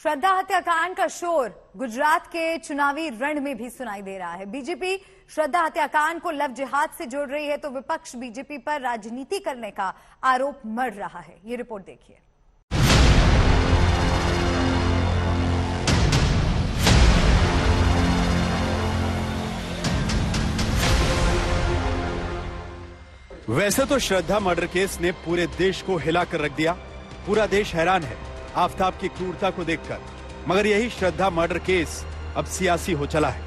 श्रद्धा हत्याकांड का शोर गुजरात के चुनावी रण में भी सुनाई दे रहा है। बीजेपी श्रद्धा हत्याकांड को लव जिहाद से जोड़ रही है तो विपक्ष बीजेपी पर राजनीति करने का आरोप मढ़ रहा है। ये रिपोर्ट देखिए। वैसे तो श्रद्धा मर्डर केस ने पूरे देश को हिलाकर रख दिया। पूरा देश हैरान है आफताब की क्रूरता को देखकर, मगर यही श्रद्धा मर्डर केस अब सियासी हो चला है।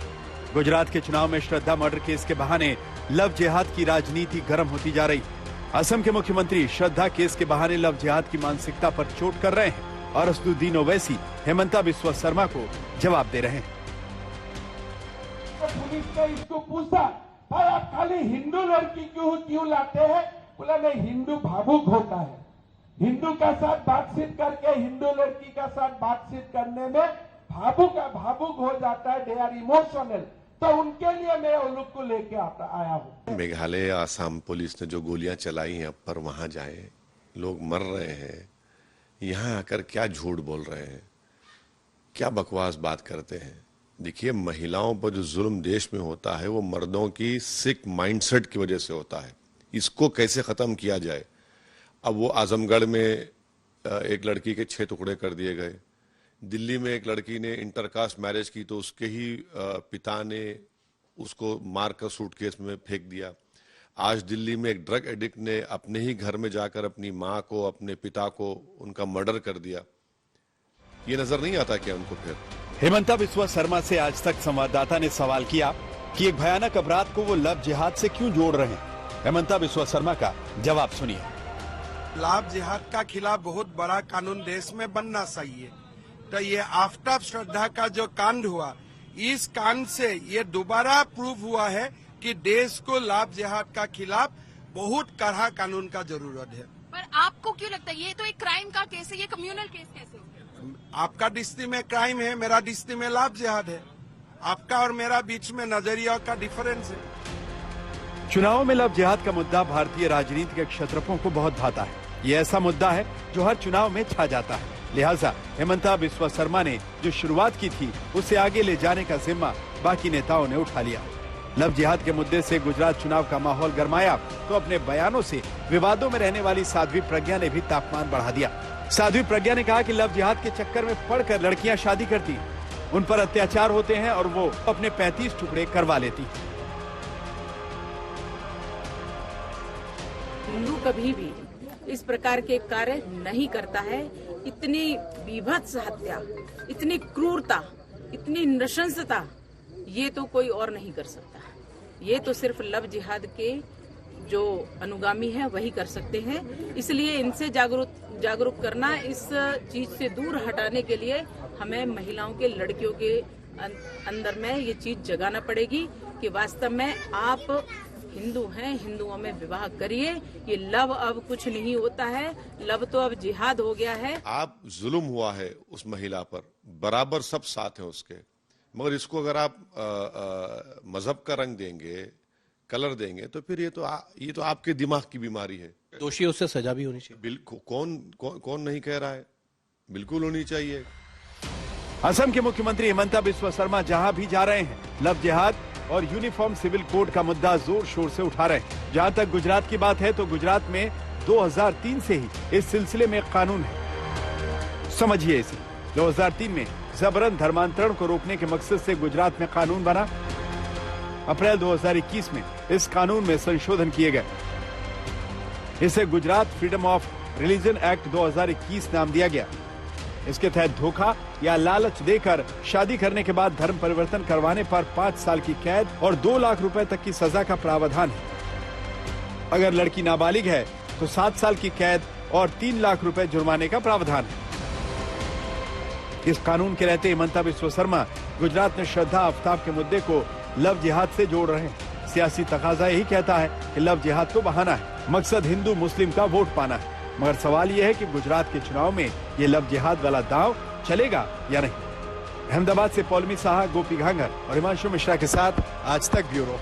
गुजरात के चुनाव में श्रद्धा मर्डर केस के बहाने लव जिहाद की राजनीति गर्म होती जा रही। असम के मुख्यमंत्री श्रद्धा केस के बहाने लव जिहाद की मानसिकता पर चोट कर रहे हैं और असदुद्दीन ओवैसी हिमंता बिस्वा शर्मा को जवाब दे रहे हैं। पुलिस ने इसको पूछा, भाई आप खाली हिंदू लड़की क्यों लाते हैं? बोला नहीं, हिंदू भावुक होता है। हिंदू का साथ बातचीत करके हिंदू लड़की का साथ बातचीत करने में भावुक हो जाता है, दे आर इमोशनल। तो उनके लिए मैं उन लोग को लेके आया हूँ। मेघालय आसाम पुलिस ने जो गोलियां चलाई हैं अब पर वहां जाए, लोग मर रहे हैं, यहाँ आकर क्या झूठ बोल रहे हैं, क्या बकवास बात करते हैं। देखिए, महिलाओं पर जो जुल्म देश में होता है वो मर्दों की सिक माइंडसेट की वजह से होता है। इसको कैसे खत्म किया जाए? अब वो आजमगढ़ में एक लड़की के 6 टुकड़े कर दिए गए। दिल्ली में एक लड़की ने इंटरकास्ट मैरिज की तो उसके ही पिता ने उसको मारकर सूटकेस में फेंक दिया। आज दिल्ली में एक ड्रग एडिक्ट ने अपने ही घर में जाकर अपनी माँ को, अपने पिता को, उनका मर्डर कर दिया। ये नजर नहीं आता क्या उनको? फिर हिमंता बिस्वा शर्मा से आज तक संवाददाता ने सवाल किया कि एक भयानक अपराध को वो लव जिहाद से क्यों जोड़ रहे हैं। हिमंता बिस्वा शर्मा का जवाब सुनिए। लव जिहाद का खिलाफ बहुत बड़ा कानून देश में बनना चाहिए। तो ये आफताब श्रद्धा का जो कांड हुआ, इस कांड से ये दोबारा प्रूव हुआ है कि देश को लव जिहाद का खिलाफ बहुत कड़ा कानून का जरूरत है। पर आपको क्यों लगता है ये तो एक क्राइम का केस है, ये कम्युनल केस कैसे हो? आपका दृष्टि में क्राइम है, मेरा दृष्टि में लव जिहाद है। आपका और मेरा बीच में नजरिया का डिफरेंस है। चुनाव में लव जिहाद का मुद्दा भारतीय राजनीति के क्षत्रपों को बहुत भाता है। ये ऐसा मुद्दा है जो हर चुनाव में छा जाता है। लिहाजा हिमंता बिस्वा शर्मा ने जो शुरुआत की थी उसे आगे ले जाने का जिम्मा बाकी नेताओं ने उठा लिया। लव जिहाद के मुद्दे से गुजरात चुनाव का माहौल गरमाया तो अपने बयानों से विवादों में रहने वाली साध्वी प्रज्ञा ने भी तापमान बढ़ा दिया। साध्वी प्रज्ञा ने कहा कि लव जिहाद के चक्कर में पड़कर लड़कियां शादी करती, उन पर अत्याचार होते हैं और वो अपने 35 टुकड़े करवा लेती। हिंदू कभी भी इस प्रकार के कार्य नहीं करता है। इतनी बीभत्स हत्या, इतनी क्रूरता, इतनी नृशंसता ये तो कोई और नहीं कर सकता। ये तो सिर्फ लव जिहाद के जो अनुगामी हैं वही कर सकते हैं। इसलिए इनसे जागरूक करना, इस चीज से दूर हटाने के लिए हमें महिलाओं के, लड़कियों के अंदर में ये चीज जगाना पड़ेगी कि वास्तव में आप हिंदू हैं, हिंदुओं में विवाह करिए। ये लव अब कुछ नहीं होता है, लव तो अब जिहाद हो गया है। आप जुल्म हुआ है उस महिला पर, बराबर सब साथ हैं उसके, मगर इसको अगर आप मजहब का रंग देंगे, कलर देंगे तो फिर ये तो आपके दिमाग की बीमारी है। दोषियों से सजा भी होनी चाहिए। बिल्कुल, कौन नहीं कह रहा है, बिल्कुल होनी चाहिए। असम के मुख्यमंत्री हिमंता बिस्वा शर्मा जहां भी जा रहे हैं लव जिहाद और यूनिफॉर्म सिविल कोड का मुद्दा जोर शोर से उठा रहे हैं। जहां तक गुजरात की बात है तो गुजरात में 2003 से ही इस सिलसिले में कानून है। समझिए इसे, 2003 में जबरन धर्मांतरण को रोकने के मकसद से गुजरात में कानून बना। अप्रैल 2021 में इस कानून में संशोधन किए गए। इसे Gujarat freedom of religion act 2021 नाम दिया गया। इसके तहत धोखा या लालच देकर शादी करने के बाद धर्म परिवर्तन करवाने पर 5 साल की कैद और 2 लाख रुपए तक की सजा का प्रावधान है। अगर लड़की नाबालिग है तो 7 साल की कैद और 3 लाख रुपए जुर्माने का प्रावधान है। इस कानून के रहते हिमंता बिस्वा शर्मा गुजरात में श्रद्धा आफताब के मुद्दे को लव जिहाद से जोड़ रहे हैं। सियासी तकाजा यही कहता है कि लव जिहाद तो बहाना है, मकसद हिंदू मुस्लिम का वोट पाना है। मगर सवाल यह है कि गुजरात के चुनाव में ये लव जिहाद वाला दांव चलेगा या नहीं। अहमदाबाद से पौलमी साहा, गोपी घांगर और हिमांशु मिश्रा के साथ आज तक ब्यूरो।